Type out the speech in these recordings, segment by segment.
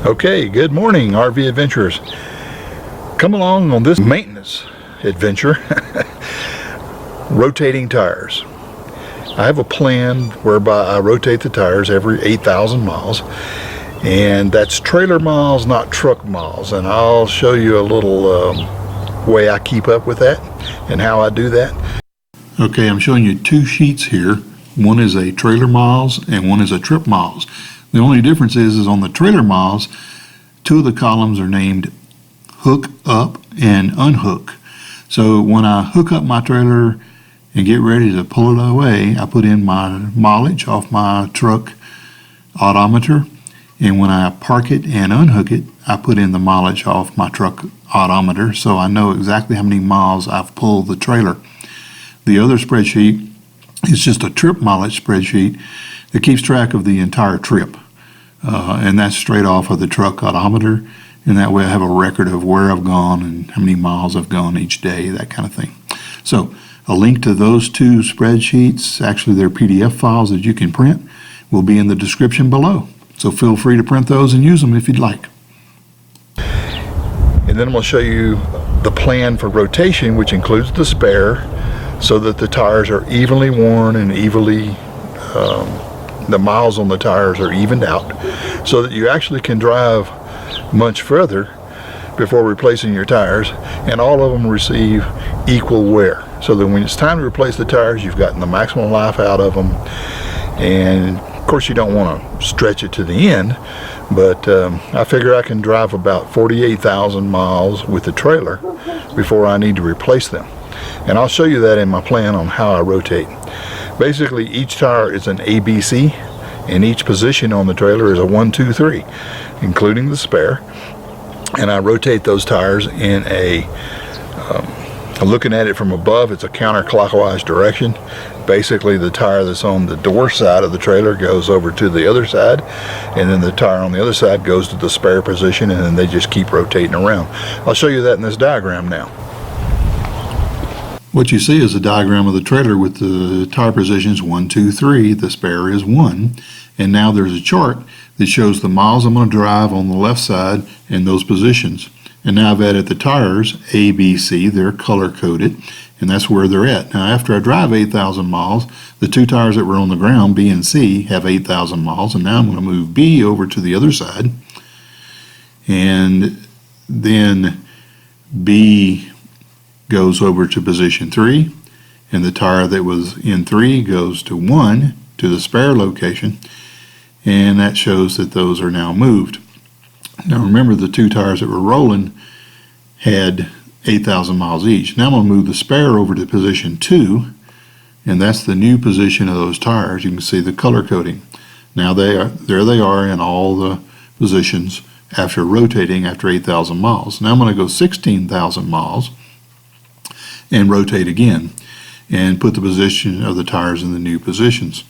Okay, good morning, RV adventurers. Come along on this maintenance adventure, rotating tires. I have a plan whereby I rotate the tires every 8,000 miles, and that's trailer miles, not truck miles. And I'll show you a little way I keep up with that and how I do that. Okay, I'm showing you two sheets here. One is a trailer miles and one is a trip miles. The only difference is on the trailer miles, two of the columns are named hook up and unhook. So when I hook up my trailer and get ready to pull it away, I put in my mileage off my truck odometer, and when I park it and unhook it, I put in the mileage off my truck odometer, so I know exactly how many miles I've pulled the trailer. The other spreadsheet is just a trip mileage spreadsheet that keeps track of the entire trip, and that's straight off of the truck odometer, and that way I have a record of where I've gone and how many miles I've gone each day, that kind of thing. So a link to those two spreadsheets, actually they're PDF files that you can print, will be in the description below. So feel free to print those and use them if you'd like. And then I'm going to show you the plan for rotation, which includes the spare, so that the tires are evenly worn and evenly, the miles on the tires are evened out, so that you actually can drive much further before replacing your tires, and all of them receive equal wear, so that when it's time to replace the tires, you've gotten the maximum life out of them. And of course you don't want to stretch it to the end, but I figure I can drive about 48,000 miles with the trailer before I need to replace them. And I'll show you that in my plan on how I rotate. Basically, each tire is an ABC, and each position on the trailer is a 1, 2, 3, including the spare. And I rotate those tires in looking at it from above, it's a counterclockwise direction. Basically, the tire that's on the door side of the trailer goes over to the other side, and then the tire on the other side goes to the spare position, and then they just keep rotating around. I'll show you that in this diagram now. What you see is a diagram of the trailer with the tire positions 1, 2, 3, the spare is 1, and now there's a chart that shows the miles I'm going to drive on the left side and those positions. And now I've added the tires A, B, C, they're color coded, and that's where they're at. Now after I drive 8,000 miles, the two tires that were on the ground, B and C, have 8,000 miles, and now I'm going to move B over to the other side, and then B goes over to position 3, and the tire that was in 3 goes to 1, to the spare location, and that shows that those are now moved. Now remember, the two tires that were rolling had 8,000 miles each. Now I'm going to move the spare over to position 2, and that's the new position of those tires. You can see the color coding. Now there they are in all the positions after rotating after 8,000 miles. Now I'm going to go 16,000 miles and rotate again and put the position of the tires in the new positions.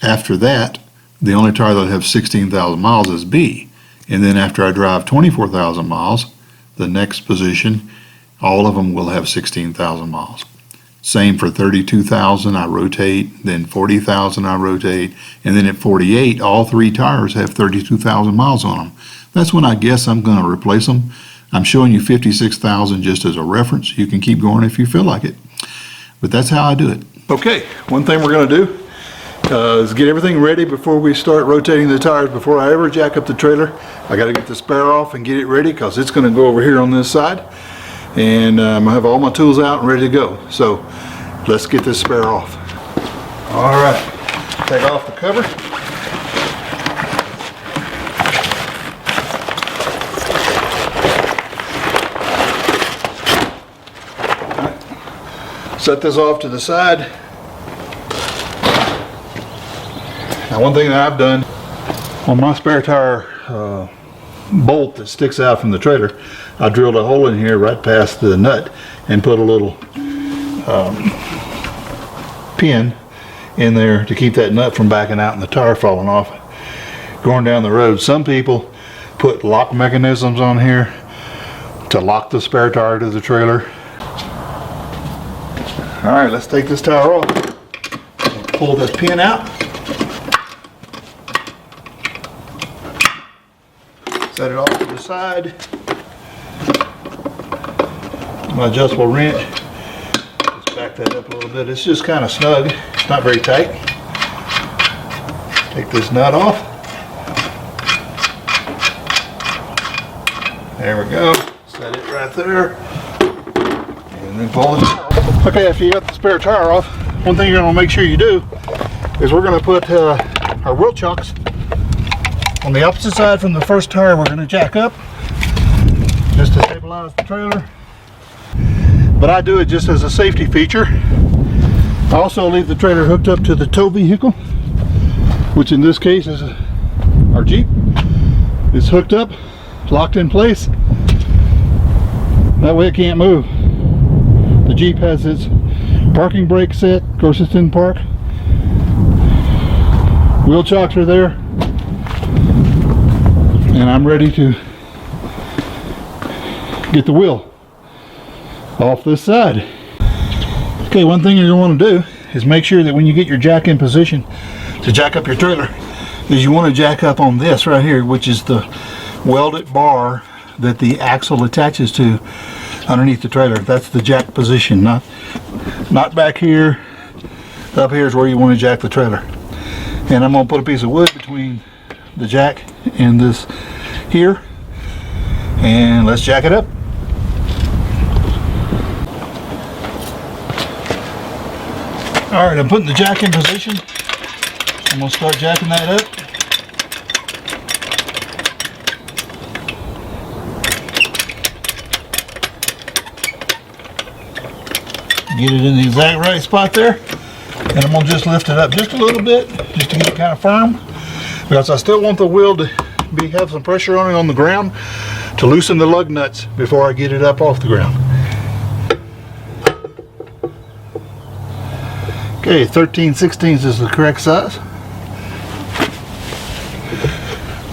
After that, the only tire that will have 16,000 miles is B. And then after I drive 24,000 miles, the next position, all of them will have 16,000 miles. Same for 32,000, I rotate, then 40,000 I rotate, and then at 48, all three tires have 32,000 miles on them. That's when I guess I'm going to replace them. I'm showing you 56,000 just as a reference. You can keep going if you feel like it. But that's how I do it. Okay, one thing we're going to do is get everything ready before we start rotating the tires. Before I ever jack up the trailer, I got to get the spare off and get it ready, because it's going to go over here on this side, and I have all my tools out and ready to go. So let's get this spare off. All right, take off the cover. All right. Set this off to the side. Now, one thing that I've done on my spare tire bolt that sticks out from the trailer, I drilled a hole in here right past the nut and put a little pin in there to keep that nut from backing out and the tire falling off going down the road. Some people put lock mechanisms on here to lock the spare tire to the trailer. All right, let's take this tire off. Pull this pin out. Set it off to the side. My adjustable wrench. Let's back that up a little bit. It's just kind of snug. It's not very tight. Take this nut off. There we go. Set it right there. And then pull the tire off. Okay, after you got the spare tire off, one thing you're going to make sure you do is we're going to put our wheel chocks on the opposite side from the first tire. We're going to jack up just to stabilize the trailer. But I do it just as a safety feature. I also leave the trailer hooked up to the tow vehicle, which in this case is our Jeep. It's hooked up, locked in place. That way it can't move. The Jeep has its parking brake set. Of course, it's in park. Wheel chocks are there. And I'm ready to get the wheel off this side. Okay, one thing you're going to want to do is make sure that when you get your jack in position to jack up your trailer, is you want to jack up on this right here, which is the welded bar that the axle attaches to underneath the trailer. That's the jack position, not back here. Up here is where you want to jack the trailer. And I'm going to put a piece of wood between the jack and this here, and let's jack it up. All right, I'm putting the jack in position. I'm going to start jacking that up. Get it in the exact right spot there. And I'm going to just lift it up just a little bit, just to get it kind of firm. Because I still want the wheel to have some pressure on it on the ground to loosen the lug nuts before I get it up off the ground. Okay, 13/16 is the correct size.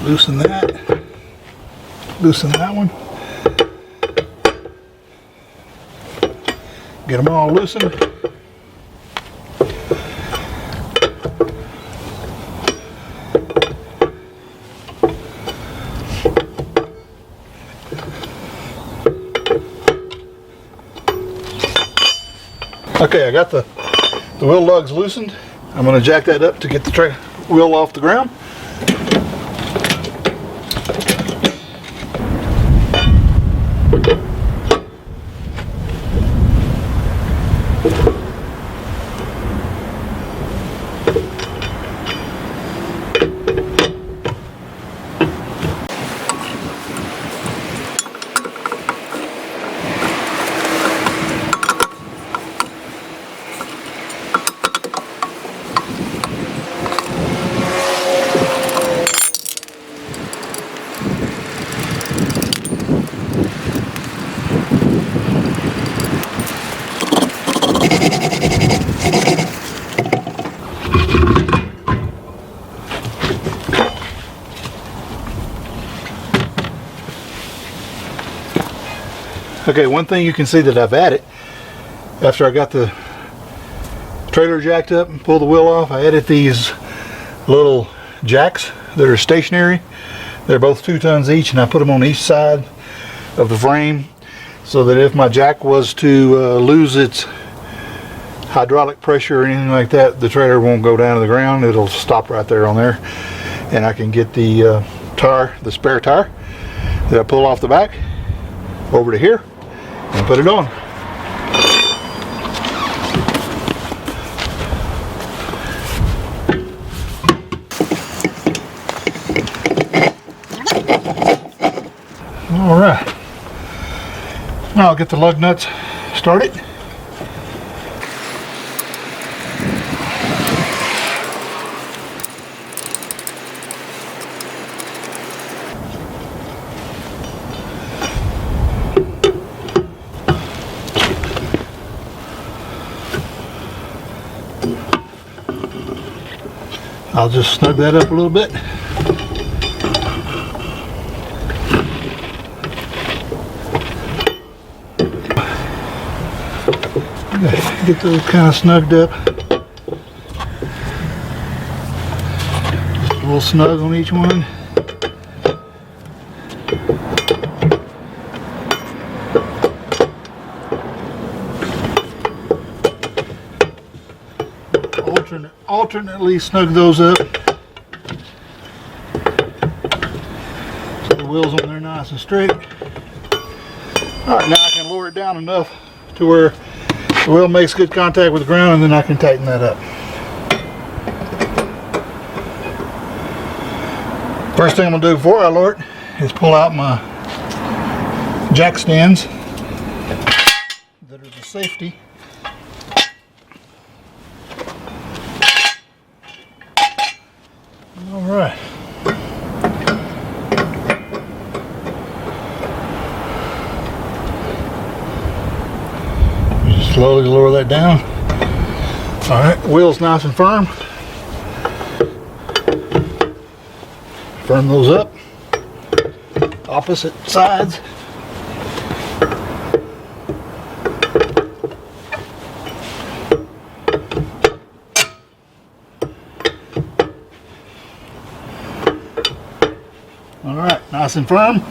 Loosen that. Loosen that one. Get them all loosened. Okay, I got the wheel lugs loosened. I'm going to jack that up to get the wheel off the ground. Okay, one thing you can see that I've added, after I got the trailer jacked up and pulled the wheel off, I added these little jacks that are stationary. They're both 2 tons each, and I put them on each side of the frame so that if my jack was to lose its hydraulic pressure or anything like that, the trailer won't go down to the ground. It'll stop right there on there, and I can get the the spare tire that I pull off the back over to here and put it on. All right, now I'll get the lug nuts started. I'll just snug that up a little bit. Get those kind of snugged up. Just a little snug on each one. alternately snug those up. So the wheel's on there nice and straight. Alright, now I can lower it down enough to where the wheel makes good contact with the ground, and then I can tighten that up. First thing I'm going to do before I lower it is pull out my jack stands that are the safety. Alright. Just slowly lower that down. Alright, wheel's nice and firm. Firm those up. Opposite sides. Alright, nice and firm.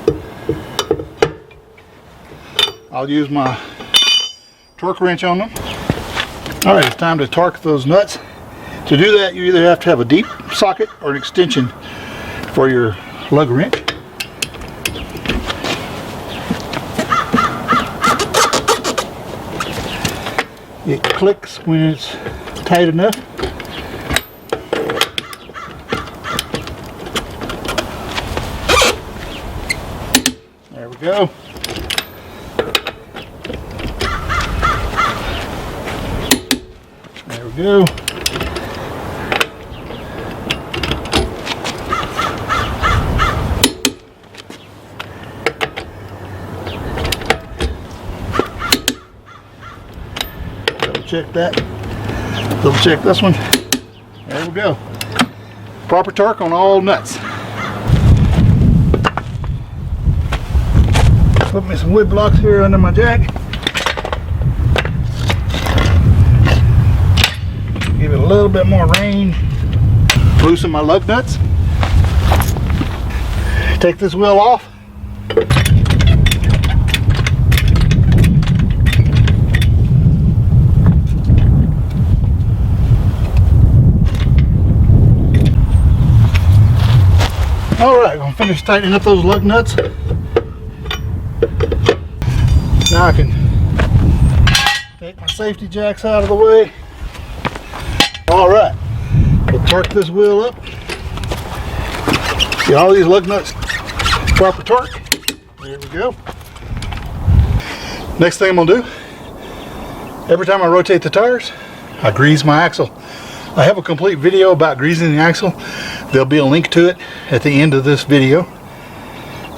I'll use my torque wrench on them. Alright, it's time to torque those nuts. To do that, you either have to have a deep socket or an extension for your lug wrench. It clicks when it's tight enough. There we go. There we go. Check that. Double check this one. There we go. Proper torque on all nuts. Put me some wood blocks here under my jack. Give it a little bit more range. Loosen my lug nuts. Take this wheel off. Alright, I'm going to finish tightening up those lug nuts. Now I can take my safety jacks out of the way. Alright, we'll torque this wheel up. Get all these lug nuts proper torque. There we go. Next thing I'm going to do, every time I rotate the tires, I grease my axle. I have a complete video about greasing the axle. There'll be a link to it at the end of this video.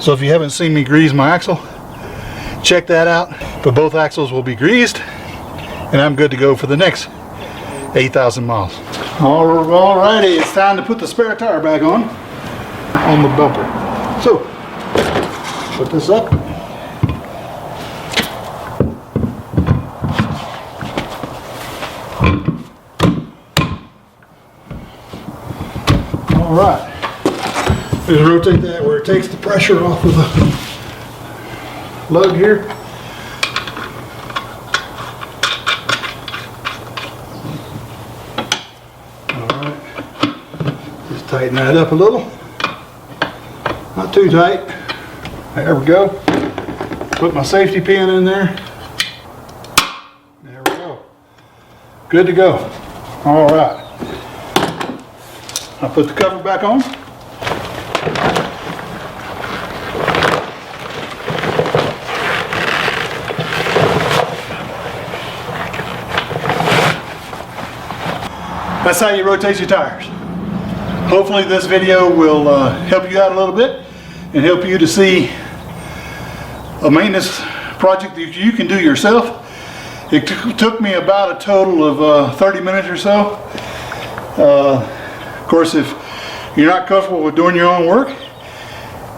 So if you haven't seen me grease my axle, check that out. But both axles will be greased, and I'm good to go for the next 8,000 miles. Alrighty, it's time to put the spare tire back on the bumper. So, put this up. Alright, just rotate that where it takes the pressure off of the lug here. Alright, just tighten that up a little. Not too tight. There we go. Put my safety pin in there. There we go. Good to go. Alright. I'll put the cover back on. That's how you rotate your tires. Hopefully this video will help you out a little bit and help you to see a maintenance project that you can do yourself. It took me about a total of 30 minutes or so. Of course, if you're not comfortable with doing your own work,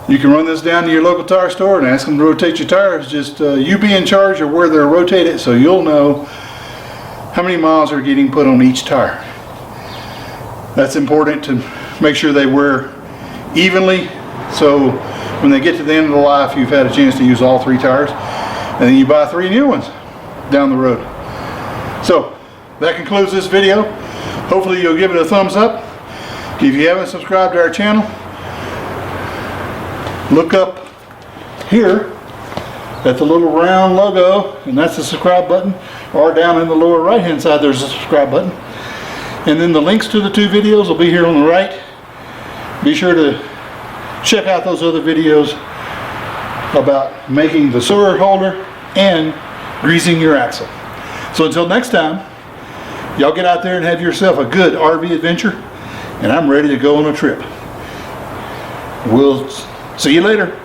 you can run this down to your local tire store and ask them to rotate your tires. Just you be in charge of where they're rotated, so you'll know how many miles are getting put on each tire. That's important to make sure they wear evenly, so when they get to the end of the life, you've had a chance to use all 3 tires, and then you buy 3 new ones down the road. So that concludes this video. Hopefully you'll give it a thumbs up. If you haven't subscribed to our channel, look up here at the little round logo, and that's the subscribe button, or down in the lower right hand side there's a subscribe button. And then the links to the 2 videos will be here on the right. Be sure to check out those other videos about making the sewer holder and greasing your axle. So until next time, y'all get out there and have yourself a good RV adventure, and I'm ready to go on a trip. We'll see you later.